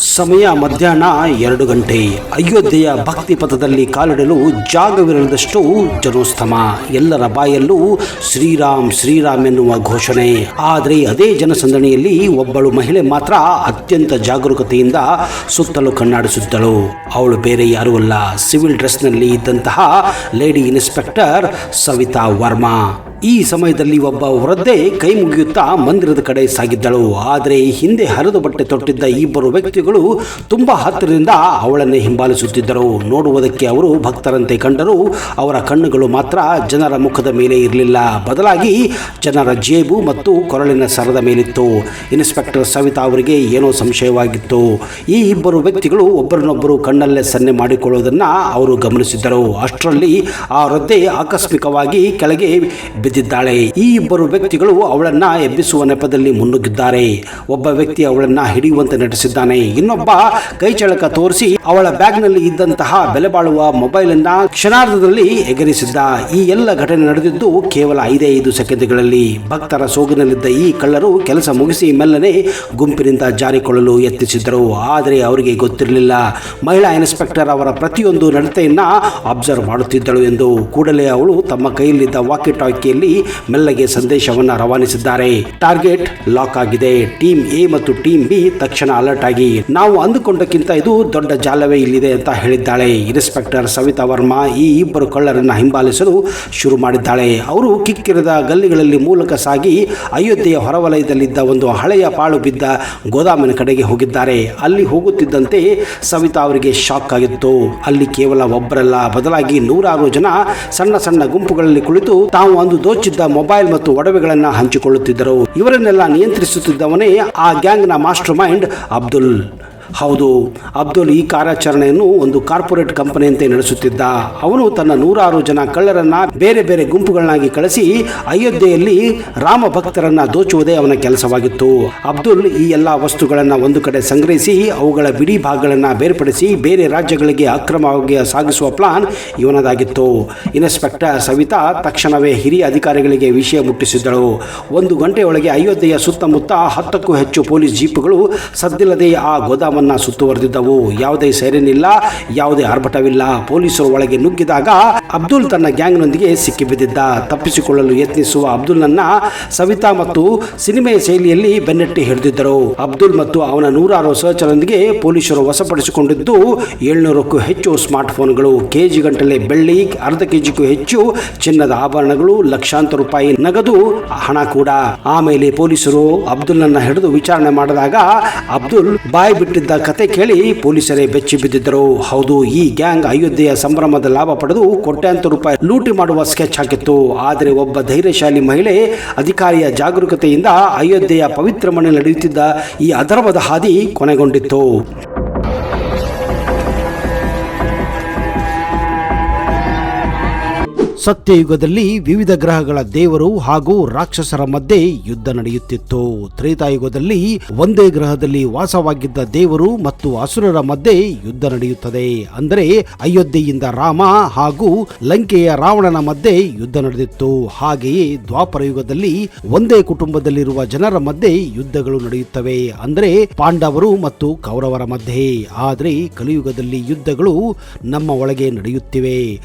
ಸಮಯ ಮಧ್ಯಾಹ್ನ 2 ಗಂಟೆ. ಅಯೋಧ್ಯೆಯ ಭಕ್ತಿ ಪಥದಲ್ಲಿ ಕಾಲಿಡಲು ಜಾಗವಿರದಷ್ಟು ಜನೋಸ್ತಮ. ಎಲ್ಲರ ಬಾಯಲ್ಲೂ ಶ್ರೀರಾಮ್ ಶ್ರೀರಾಮ್ ಎನ್ನುವ ಘೋಷಣೆ. ಆದರೆ ಅದೇ ಜನಸಂದಣಿಯಲ್ಲಿ ಒಬ್ಬಳು ಮಹಿಳೆ ಮಾತ್ರ ಅತ್ಯಂತ ಜಾಗರೂಕತೆಯಿಂದ ಸುತ್ತಲೂ ಕಣ್ಣಾಡಿಸುತ್ತಳು. ಅವಳು ಬೇರೆ ಯಾರೂ ಅಲ್ಲ, ಸಿವಿಲ್ ಡ್ರೆಸ್ನಲ್ಲಿ ಇದ್ದಂತಹ ಲೇಡಿ ಇನ್ಸ್ಪೆಕ್ಟರ್ ಸವಿತಾ ವರ್ಮಾ. ಈ ಸಮಯದಲ್ಲಿ ಒಬ್ಬ ವೃದ್ಧೆ ಕೈ ಮುಗಿಯುತ್ತಾ ಮಂದಿರದ ಕಡೆ ಸಾಗಿದ್ದಳು. ಆದರೆ ಹಿಂದೆ ಹರಿದು ಬಟ್ಟೆ ತೊಟ್ಟಿದ್ದ ಇಬ್ಬರು ವ್ಯಕ್ತಿಗಳು ತುಂಬಾ ಹತ್ತಿರದಿಂದ ಅವಳನ್ನೇ ಹಿಂಬಾಲಿಸುತ್ತಿದ್ದರು. ನೋಡುವುದಕ್ಕೆ ಅವರು ಭಕ್ತರಂತೆ ಕಂಡರೂ ಅವರ ಕಣ್ಣುಗಳು ಮಾತ್ರ ಜನರ ಮುಖದ ಮೇಲೆ ಇರಲಿಲ್ಲ, ಬದಲಾಗಿ ಜನರ ಜೇಬು ಮತ್ತು ಕೊರಳಿನ ಸರದ ಮೇಲಿತ್ತು. ಇನ್ಸ್ಪೆಕ್ಟರ್ ಸವಿತಾ ಅವರಿಗೆ ಏನೋ ಸಂಶಯವಾಗಿತ್ತು. ಈ ಇಬ್ಬರು ವ್ಯಕ್ತಿಗಳು ಒಬ್ಬರನ್ನೊಬ್ಬರು ಕಣ್ಣಲ್ಲೇ ಸನ್ನೆ ಮಾಡಿಕೊಳ್ಳುವುದನ್ನು ಅವರು ಗಮನಿಸಿದ್ದರು. ಅಷ್ಟರಲ್ಲಿ ಆ ವೃದ್ಧೆ ಆಕಸ್ಮಿಕವಾಗಿ ಕೆಳಗೆ ಬಿದ್ದಿದ್ದಾಳೆ. ಈ ಇಬ್ಬರು ವ್ಯಕ್ತಿಗಳು ಅವಳನ್ನ ಎಬ್ಬಿಸುವ ನೆಪದಲ್ಲಿ ಮುನ್ನುಗ್ಗಿದ್ದಾರೆ. ಒಬ್ಬ ವ್ಯಕ್ತಿ ಅವಳನ್ನ ಹಿಡಿಯುವಂತೆ ನಟಿಸಿದ್ದಾನೆ. ಇನ್ನೊಬ್ಬ ಕೈ ಚಳಕ ತೋರಿಸಿ ಅವಳ ಬ್ಯಾಗ್ನಲ್ಲಿ ಇದ್ದಂತಹ ಬೆಲೆ ಬಾಳುವ ಮೊಬೈಲ್ ಅನ್ನ ಕ್ಷಣಾರ್ಧದಲ್ಲಿ ಎಗರಿಸಿದ್ದ. ಈ ಎಲ್ಲ ಘಟನೆ ನಡೆದಿದ್ದು ಕೇವಲ 5 ಸೆಕೆಂಡ್ಗಳಲ್ಲಿ. ಭಕ್ತರ ಸೋಗಿನಲ್ಲಿದ್ದ ಈ ಕಳ್ಳರು ಕೆಲಸ ಮುಗಿಸಿ ಮೆಲ್ಲನೆ ಗುಂಪಿನಿಂದ ಜಾರಿಕೊಳ್ಳಲು ಯತ್ನಿಸಿದ್ದರು. ಆದರೆ ಅವರಿಗೆ ಗೊತ್ತಿರಲಿಲ್ಲ ಮಹಿಳಾ ಇನ್ಸ್ಪೆಕ್ಟರ್ ಅವರ ಪ್ರತಿಯೊಂದು ನಡತೆಯನ್ನ ಅಬ್ಸರ್ವ್ ಮಾಡುತ್ತಿದ್ದಳು ಎಂದು. ಕೂಡಲೇ ಅವಳು ತಮ್ಮ ಕೈಯಲ್ಲಿದ್ದ ವಾಕಿ ಟಾಕಿಯಲ್ಲಿ ಮೆಲ್ಲಗೆ ಸಂದೇಶವನ್ನು ರವಾನಿಸಿದ್ದಾರೆ. ಟಾರ್ಗೆಟ್ ಲಾಕ್ ಆಗಿದೆ. ಟೀಮ್ ಎ ಮತ್ತು ಟೀಮ್ ಬಿ ತಕ್ಷಣ ಅಲರ್ಟ್ ಆಗಿ, ನಾವು ಅಂದುಕೊಂಡಕ್ಕಿಂತ ಇದು ದೊಡ್ಡ ಜಾಲವೇ ಇಲ್ಲಿದೆ ಅಂತ ಹೇಳಿದ್ದಾಳೆ. ಇನ್ಸ್ಪೆಕ್ಟರ್ ಸವಿತಾ ವರ್ಮಾ ಈ ಇಬ್ಬರು ಕಳ್ಳರನ್ನ ಹಿಂಬಾಲಿಸಲು ಶುರು ಮಾಡಿದ್ದಾಳೆ. ಅವರು ಕಿಕ್ಕಿರಿದ ಗಲ್ಲಿಗಳಲ್ಲಿ ಮೂಲಕ ಸಾಗಿ ಅಯೋಧ್ಯೆಯ ಹೊರವಲಯದಲ್ಲಿದ್ದ ಒಂದು ಹಳೆಯ ಪಾಳು ಬಿದ್ದ ಗೋದಾಮಿನ ಕಡೆಗೆ ಹೋಗಿದ್ದಾರೆ. ಅಲ್ಲಿ ಹೋಗುತ್ತಿದ್ದಂತೆ ಸವಿತಾ ಅವರಿಗೆ ಶಾಕ್ ಆಗಿತ್ತು. ಅಲ್ಲಿ ಕೇವಲ ಒಬ್ಬರಲ್ಲ, ಬದಲಾಗಿ 100 ಜನ ಸಣ್ಣ ಸಣ್ಣ ಗುಂಪುಗಳಲ್ಲಿ ಕುಳಿತು ತಾವು ಒಂದು ದೋಚಿದ್ದ ಮೊಬೈಲ್ ಮತ್ತು ಒಡವೆಗಳನ್ನು ಹಂಚಿಕೊಳ್ಳುತ್ತಿದ್ದರು. ಇವರನ್ನೆಲ್ಲ ನಿಯಂತ್ರಿಸುತ್ತಿದ್ದವನೇ ಆ ಗ್ಯಾಂಗ್ನ ಮಾಸ್ಟರ್ ಮೈಂಡ್ ಅಬ್ದುಲ್. ಹೌದು, ಅಬ್ದುಲ್ ಈ ಕಾರ್ಯಾಚರಣೆಯನ್ನು ಒಂದು ಕಾರ್ಪೊರೇಟ್ ಕಂಪನಿಯಂತೆ ನಡೆಸುತ್ತಿದ್ದ. ಅವನು ತನ್ನ 100 ಜನ ಕಳ್ಳರನ್ನ ಬೇರೆ ಬೇರೆ ಗುಂಪುಗಳನ್ನಾಗಿ ಕಳಿಸಿ ಅಯೋಧ್ಯೆಯಲ್ಲಿ ರಾಮ ಭಕ್ತರನ್ನ ದೋಚುವುದೇ ಅವನ ಕೆಲಸವಾಗಿತ್ತು. ಅಬ್ದುಲ್ ಈ ಎಲ್ಲ ವಸ್ತುಗಳನ್ನು ಒಂದು ಕಡೆ ಸಂಗ್ರಹಿಸಿ ಅವುಗಳ ಬಿಡಿ ಭಾಗಗಳನ್ನು ಬೇರ್ಪಡಿಸಿ ಬೇರೆ ರಾಜ್ಯಗಳಿಗೆ ಅಕ್ರಮವಾಗಿ ಸಾಗಿಸುವ ಪ್ಲಾನ್ ಇವನದಾಗಿತ್ತು. ಇನ್ಸ್ಪೆಕ್ಟರ್ ಸವಿತಾ ತಕ್ಷಣವೇ ಹಿರಿಯ ಅಧಿಕಾರಿಗಳಿಗೆ ವಿಷಯ ಮುಟ್ಟಿಸಿದ್ದಳು. 1 ಗಂಟೆಯೊಳಗೆ ಅಯೋಧ್ಯೆಯ ಸುತ್ತಮುತ್ತ 10ಕ್ಕೂ ಹೆಚ್ಚು ಪೊಲೀಸ್ ಜೀಪುಗಳು ಸದ್ದಿಲ್ಲದೆ ಆ ಗೋದಾಮ ಸುತ್ತುವರೆದಿದ್ದವು. ಯಾವುದೇ ಸೈರನ್ ಇಲ್ಲ, ಯಾವುದೇ ಆರ್ಭಟವಿಲ್ಲ. ಪೊಲೀಸರು ಒಳಗೆ ನುಗ್ಗಿದಾಗ ಅಬ್ದುಲ್ ತನ್ನ ಗ್ಯಾಂಗ್ನೊಂದಿಗೆ ಸಿಕ್ಕಿಬಿದ್ದಿದ್ದ. ತಪ್ಪಿಸಿಕೊಳ್ಳಲು ಯತ್ನಿಸುವ ಅಬ್ದುಲ್ನನ್ನ ಸವಿತಾ ಮತ್ತು ಸಿನಿಮೆ ಶೈಲಿಯಲ್ಲಿ ಬೆನ್ನಟ್ಟಿ ಹಿಡಿದಿದ್ದರು. ಅಬ್ದುಲ್ ಮತ್ತು ಅವನ 100 ಸಹಚರರೊಂದಿಗೆ ಪೊಲೀಸರು ವಶಪಡಿಸಿಕೊಂಡಿದ್ದು 700ಕ್ಕೂ ಹೆಚ್ಚು ಸ್ಮಾರ್ಟ್ ಫೋನ್ಗಳು, ಕೆಜಿ ಗಂಟಲೆ ಬೆಳ್ಳಿ, ಅರ್ಧ ಕೆಜಿಗೂ ಹೆಚ್ಚು ಚಿನ್ನದ ಆಭರಣಗಳು, ಲಕ್ಷಾಂತರ ರೂಪಾಯಿ ನಗದು ಹಣ ಕೂಡ. ಆಮೇಲೆ ಪೊಲೀಸರು ಅಬ್ದುಲ್ನನ್ನ ಹಿಡಿದು ವಿಚಾರಣೆ ಮಾಡಿದಾಗ ಅಬ್ದುಲ್ ಬಾಯಿ ಬಿಟ್ಟಿದ್ದ ಕತೆ ಕೇಳಿ ಪೊಲೀಸರೇ ಬೆಚ್ಚಿ ಬಿದ್ದಿದ್ದರು. ಹೌದು, ಈ ಗ್ಯಾಂಗ್ ಅಯೋಧ್ಯೆಯ ಸಂಭ್ರಮದ ಲಾಭ ಪಡೆದು ಕೋಟ್ಯಾಂತರ ರೂಪಾಯಿ ಲೂಟಿ ಮಾಡುವ ಸ್ಕೆಚ್ ಹಾಕಿತ್ತು. ಆದರೆ ಒಬ್ಬ ಧೈರ್ಯಶಾಲಿ ಮಹಿಳೆ ಅಧಿಕಾರಿಯ ಜಾಗರೂಕತೆಯಿಂದ ಅಯೋಧ್ಯೆಯ ಪವಿತ್ರ ಮನೆಯಲ್ಲಿ ನಡೆಯುತ್ತಿದ್ದ ಈ ಅಧರ್ಮದ ಹಾದಿ ಕೊನೆಗೊಂಡಿತ್ತು. ಸತ್ಯಯುಗದಲ್ಲಿ ವಿವಿಧ ಗ್ರಹಗಳ ದೇವರು ಹಾಗೂ ರಾಕ್ಷಸರ ಮಧ್ಯೆ ಯುದ್ಧ ನಡೆಯುತ್ತಿತ್ತು. ತ್ರೇತಾಯುಗದಲ್ಲಿ ಒಂದೇ ಗ್ರಹದಲ್ಲಿ ವಾಸವಾಗಿದ್ದ ದೇವರು ಮತ್ತು ಅಸುರರ ಮಧ್ಯೆ ಯುದ್ಧ ನಡೆಯುತ್ತದೆ. ಅಂದರೆ ಅಯೋಧ್ಯೆಯಿಂದ ರಾಮ ಹಾಗೂ ಲಂಕೆಯ ರಾವಣನ ಮಧ್ಯೆ ಯುದ್ಧ ನಡೆದಿತ್ತು. ಹಾಗೆಯೇ ದ್ವಾಪರ ಯುಗದಲ್ಲಿ ಒಂದೇ ಕುಟುಂಬದಲ್ಲಿರುವ ಜನರ ಮಧ್ಯೆ ಯುದ್ಧಗಳು ನಡೆಯುತ್ತವೆ. ಅಂದರೆ ಪಾಂಡವರು ಮತ್ತು ಕೌರವರ ಮಧ್ಯೆ. ಆದರೆ ಕಲಿಯುಗದಲ್ಲಿ ಯುದ್ಧಗಳು ನಮ್ಮ ಒಳಗೆ ನಡೆಯುತ್ತಿವೆ.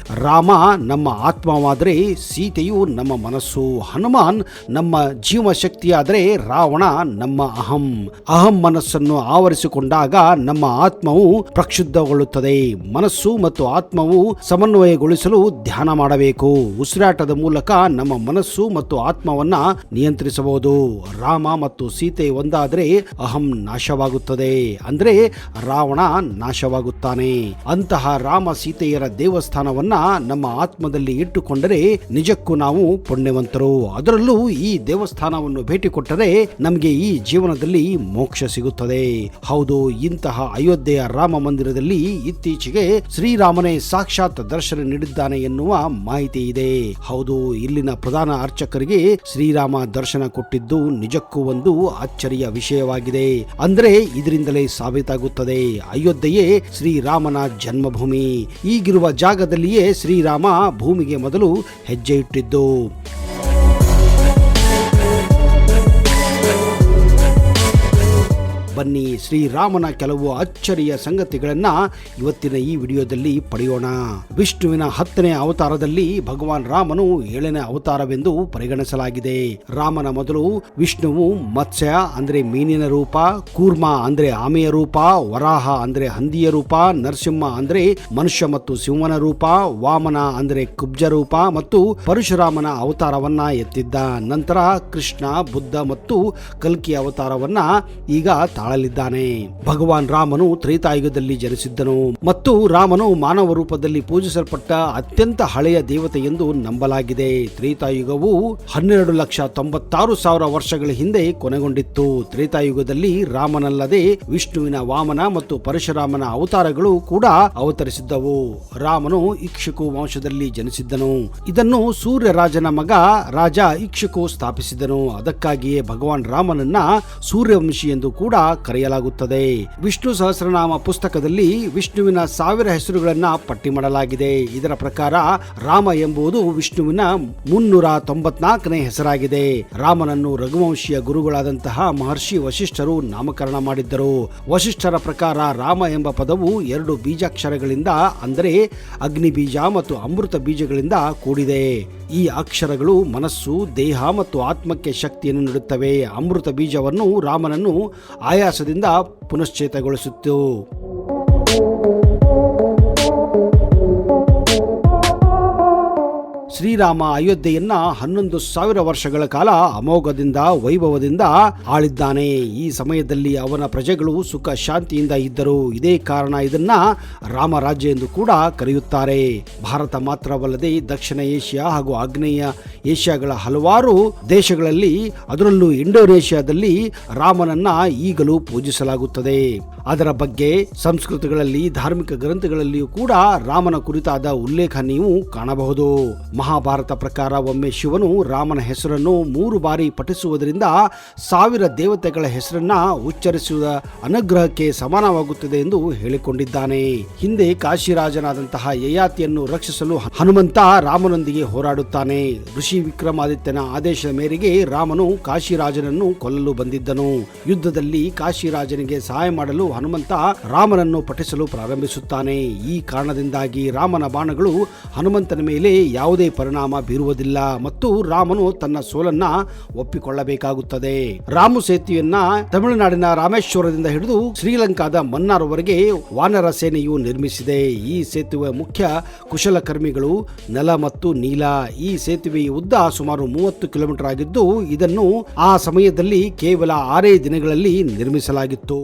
ರಾಮ ನಮ್ಮ ಆತ್ಮವಾದರೆ ಸೀತೆಯು ನಮ್ಮ ಮನಸ್ಸು, ಹನುಮಾನ್ ನಮ್ಮ ಜೀವ ಶಕ್ತಿಯಾದರೆ ರಾವಣ ನಮ್ಮ ಅಹಂ ಮನಸ್ಸನ್ನು ಆವರಿಸಿಕೊಂಡಾಗ ನಮ್ಮ ಆತ್ಮವು ಪ್ರಕ್ಷುಬ್ಧಗೊಳ್ಳುತ್ತದೆ. ಮನಸ್ಸು ಮತ್ತು ಆತ್ಮವು ಸಮನ್ವಯಗೊಳಿಸಲು ಧ್ಯಾನ ಮಾಡಬೇಕು. ಉಸಿರಾಟದ ಮೂಲಕ ನಮ್ಮ ಮನಸ್ಸು ಮತ್ತು ಆತ್ಮವನ್ನ ನಿಯಂತ್ರಿಸಬಹುದು. ರಾಮ ಮತ್ತು ಸೀತೆ ಒಂದಾದರೆ ಅಹಂ ನಾಶವಾಗುತ್ತದೆ, ಅಂದ್ರೆ ರಾವಣ ನಾಶವಾಗುತ್ತಾನೆ. ಅಂತಹ ರಾಮ ಸೀತೆಯರ ದೇವಸ್ಥಾನವನ್ನ ನಮ್ಮ ಆತ್ಮದಲ್ಲಿ ಇಟ್ಟುಕೊಂಡರೆ ನಿಜಕ್ಕೂ ನಾವು ಪುಣ್ಯವಂತರು. ಅದರಲ್ಲೂ ಈ ದೇವಸ್ಥಾನವನ್ನು ಭೇಟಿ ಕೊಟ್ಟರೆ ನಮಗೆ ಈ ಜೀವನದಲ್ಲಿ ಮೋಕ್ಷ ಸಿಗುತ್ತದೆ. ಹೌದು, ಇಂತಹ ಅಯೋಧ್ಯೆಯ ರಾಮ ಮಂದಿರದಲ್ಲಿ ಇತ್ತೀಚೆಗೆ ಶ್ರೀರಾಮನೇ ಸಾಕ್ಷಾತ್ ದರ್ಶನ ನೀಡಿದ್ದಾನೆ ಎನ್ನುವ ಮಾಹಿತಿ ಇದೆ. ಹೌದು, ಇಲ್ಲಿನ ಪ್ರಧಾನ ಅರ್ಚಕರಿಗೆ ಶ್ರೀರಾಮ ದರ್ಶನ ಕೊಟ್ಟಿದ್ದು ನಿಜಕ್ಕೂ ಒಂದು ಅಚ್ಚರಿಯ ವಿಷಯವಾಗಿದೆ. ಅಂದ್ರೆ ಇದರಿಂದಲೇ ಸಾಬೀತಾಗುತ್ತದೆ ಅಯೋಧ್ಯೆಯೇ ಶ್ರೀರಾಮನ ಜನ್ಮಭೂಮಿ. ಈಗಿರುವ ಜಾಗದಲ್ಲಿಯೇ ಶ್ರೀರಾಮ ಭೂಮಿಗೆ ಮೊದಲು ಹೆಜ್ಜೆ ಇಟ್ಟಿದ್ದು. ಬನ್ನಿ ಶ್ರೀರಾಮನ ಕೆಲವು ಅಚ್ಚರಿಯ ಸಂಗತಿಗಳನ್ನ ಇವತ್ತಿನ ಈ ವಿಡಿಯೋದಲ್ಲಿ ಪಡೆಯೋಣ. ವಿಷ್ಣುವಿನ 10ನೇ ಅವತಾರದಲ್ಲಿ ಭಗವಾನ್ ರಾಮನು 7ನೇ ಅವತಾರವೆಂದು ಪರಿಗಣಿಸಲಾಗಿದೆ. ರಾಮನ ಮೊದಲು ವಿಷ್ಣುವು ಮತ್ಸ್ಯ ಅಂದ್ರೆ ಮೀನಿನ ರೂಪ, ಕೂರ್ಮ ಅಂದ್ರೆ ಆಮೆಯ ರೂಪ, ವರಾಹ ಅಂದ್ರೆ ಹಂದಿಯ ರೂಪ, ನರಸಿಂಹ ಅಂದ್ರೆ ಮನುಷ್ಯ ಮತ್ತು ಸಿಂಹನ ರೂಪ, ವಾಮನ ಅಂದ್ರೆ ಕುಬ್ಜ ರೂಪ ಮತ್ತು ಪರಶುರಾಮನ ಅವತಾರವನ್ನ ಎತ್ತಿದ್ದ. ನಂತರ ಕೃಷ್ಣ, ಬುದ್ಧ ಮತ್ತು ಕಲ್ಕಿ ಅವತಾರವನ್ನ ಈಗ ತಾಳಲಿದ್ದಾನೆ. ಭಗವಾನ್ ರಾಮನು ತ್ರೇತಾಯುಗದಲ್ಲಿ ಜನಿಸಿದ್ದನು ಮತ್ತು ರಾಮನು ಮಾನವ ರೂಪದಲ್ಲಿ ಪೂಜಿಸಲ್ಪಟ್ಟ ಅತ್ಯಂತ ಹಳೆಯ ದೇವತೆ ಎಂದು ನಂಬಲಾಗಿದೆ. ತ್ರೇತಾಯುಗವು 12,96,000 ವರ್ಷಗಳ ಹಿಂದೆ ಕೊನೆಗೊಂಡಿತ್ತು. ತ್ರೇತಾಯುಗದಲ್ಲಿ ರಾಮನಲ್ಲದೆ ವಿಷ್ಣುವಿನ ವಾಮನ ಮತ್ತು ಪರಶುರಾಮನ ಅವತಾರಗಳು ಕೂಡ ಅವತರಿಸಿದ್ದವು. ರಾಮನು ಇಕ್ಷ್ವಾಕು ವಂಶದಲ್ಲಿ ಜನಿಸಿದ್ದನು. ಇದನ್ನು ಸೂರ್ಯರಾಜನ ಮಗ ರಾಜ ಇಕ್ಷ್ವಾಕು ಸ್ಥಾಪಿಸಿದನು. ಅದಕ್ಕಾಗಿಯೇ ಭಗವಾನ್ ರಾಮನನ್ನ ಸೂರ್ಯವಂಶಿ ಎಂದು ಕೂಡ ಕರೆಯಲಾಗುತ್ತದೆ. ವಿಷ್ಣು ಸಹಸ್ರನಾಮ ಪುಸ್ತಕದಲ್ಲಿ ವಿಷ್ಣುವಿನ 1000 ಹೆಸರುಗಳನ್ನ ಪಟ್ಟಿ ಮಾಡಲಾಗಿದೆ. ಇದರ ಪ್ರಕಾರ ರಾಮ ಎಂಬುದು ವಿಷ್ಣುವಿನ 394ನೇ ಹೆಸರಾಗಿದೆ. ರಾಮನನ್ನು ರಘುವಂಶಿಯ ಗುರುಗಳಾದಂತಹ ಮಹರ್ಷಿ ವಶಿಷ್ಠರು ನಾಮಕರಣ ಮಾಡಿದ್ದರು. ವಶಿಷ್ಠರ ಪ್ರಕಾರ ರಾಮ ಎಂಬ ಪದವು 2 ಬೀಜಾಕ್ಷರಗಳಿಂದ ಅಂದರೆ ಅಗ್ನಿ ಬೀಜ ಮತ್ತು ಅಮೃತ ಬೀಜಗಳಿಂದ ಕೂಡಿದೆ. ಈ ಅಕ್ಷರಗಳು ಮನಸ್ಸು, ದೇಹ ಮತ್ತು ಆತ್ಮಕ್ಕೆ ಶಕ್ತಿಯನ್ನು ನೀಡುತ್ತವೆ. ಅಮೃತ ಬೀಜವನ್ನು ರಾಮನನ್ನು ಆಯಾಸದಿಂದ ಪುನಶ್ಚೇತಗೊಳಿಸಿತು. ಶ್ರೀರಾಮ ಅಯೋಧ್ಯೆಯನ್ನ 11,000 ವರ್ಷಗಳ ಕಾಲ ಅಮೋಘದಿಂದ ವೈಭವದಿಂದ ಆಳಿದ್ದಾನೆ. ಈ ಸಮಯದಲ್ಲಿ ಅವನ ಪ್ರಜೆಗಳು ಸುಖ ಶಾಂತಿಯಿಂದ ಇದ್ದರು. ಇದೇ ಕಾರಣ ಇದನ್ನ ರಾಮರಾಜ್ಯ ಎಂದು ಕೂಡ ಕರೆಯುತ್ತಾರೆ. ಭಾರತ ಮಾತ್ರವಲ್ಲದೆ ದಕ್ಷಿಣ ಏಷ್ಯಾ ಹಾಗೂ ಆಗ್ನೇಯ ಏಷ್ಯಾಗಳ ಹಲವಾರು ದೇಶಗಳಲ್ಲಿ, ಅದರಲ್ಲೂ ಇಂಡೋನೇಷ್ಯಾದಲ್ಲಿ ರಾಮನನ್ನ ಈಗಲೂ ಪೂಜಿಸಲಾಗುತ್ತದೆ. ಅದರ ಬಗ್ಗೆ ಸಂಸ್ಕೃತಿಗಳಲ್ಲಿ, ಧಾರ್ಮಿಕ ಗ್ರಂಥಗಳಲ್ಲಿಯೂ ಕೂಡ ರಾಮನ ಕುರಿತಾದ ಉಲ್ಲೇಖ ನೀವು ಕಾಣಬಹುದು. ಮಹಾಭಾರತ ಪ್ರಕಾರ ಒಮ್ಮೆ ಶಿವನು ರಾಮನ ಹೆಸರನ್ನು 3 ಬಾರಿ ಪಠಿಸುವುದರಿಂದ 1000 ದೇವತೆಗಳ ಹೆಸರನ್ನ ಉಚ್ಚರಿಸುವ ಅನುಗ್ರಹಕ್ಕೆ ಸಮಾನವಾಗುತ್ತದೆ ಎಂದು ಹೇಳಿಕೊಂಡಿದ್ದಾನೆ. ಹಿಂದೆ ಕಾಶಿರಾಜನಾದಂತಹ ಯಯಾತಿಯನ್ನು ರಕ್ಷಿಸಲು ಹನುಮಂತ ರಾಮನೊಂದಿಗೆ ಹೋರಾಡುತ್ತಾನೆ. ಋಷಿ ವಿಕ್ರಮಾದಿತ್ಯನ ಆದೇಶದ ಮೇರೆಗೆ ರಾಮನು ಕಾಶಿರಾಜನನ್ನು ಕೊಲ್ಲಲು ಬಂದಿದ್ದನು. ಯುದ್ಧದಲ್ಲಿ ಕಾಶಿರಾಜನಿಗೆ ಸಹಾಯ ಮಾಡಲು ಹನುಮಂತ ರಾಮನನ್ನು ಪಠಿಸಲು ಪ್ರಾರಂಭಿಸುತ್ತಾನೆ. ಈ ಕಾರಣದಿಂದಾಗಿ ರಾಮನ ಬಾಣಗಳು ಹನುಮಂತನ ಮೇಲೆ ಯಾವುದೇ ಪರಿಣಾಮ ಬೀರುವುದಿಲ್ಲ ಮತ್ತು ರಾಮನು ತನ್ನ ಸೋಲನ್ನ ಒಪ್ಪಿಕೊಳ್ಳಬೇಕಾಗುತ್ತದೆ. ರಾಮ ಸೇತುವೆಯನ್ನ ತಮಿಳುನಾಡಿನ ರಾಮೇಶ್ವರದಿಂದ ಹಿಡಿದು ಶ್ರೀಲಂಕಾದ ಮನ್ನಾರ್ವರೆಗೆ ವಾನರ ಸೇನೆಯು ನಿರ್ಮಿಸಿದೆ. ಈ ಸೇತುವೆ ಮುಖ್ಯ ಕುಶಲಕರ್ಮಿಗಳು ನೆಲ ಮತ್ತು ನೀಲ. ಈ ಸೇತುವೆಯ ಉದ್ದ ಸುಮಾರು 30 ಕಿಲೋಮೀಟರ್ ಆಗಿದ್ದು ಇದನ್ನು ಆ ಸಮಯದಲ್ಲಿ ಕೇವಲ 6 ದಿನಗಳಲ್ಲಿ ನಿರ್ಮಿಸಲಾಗಿತ್ತು.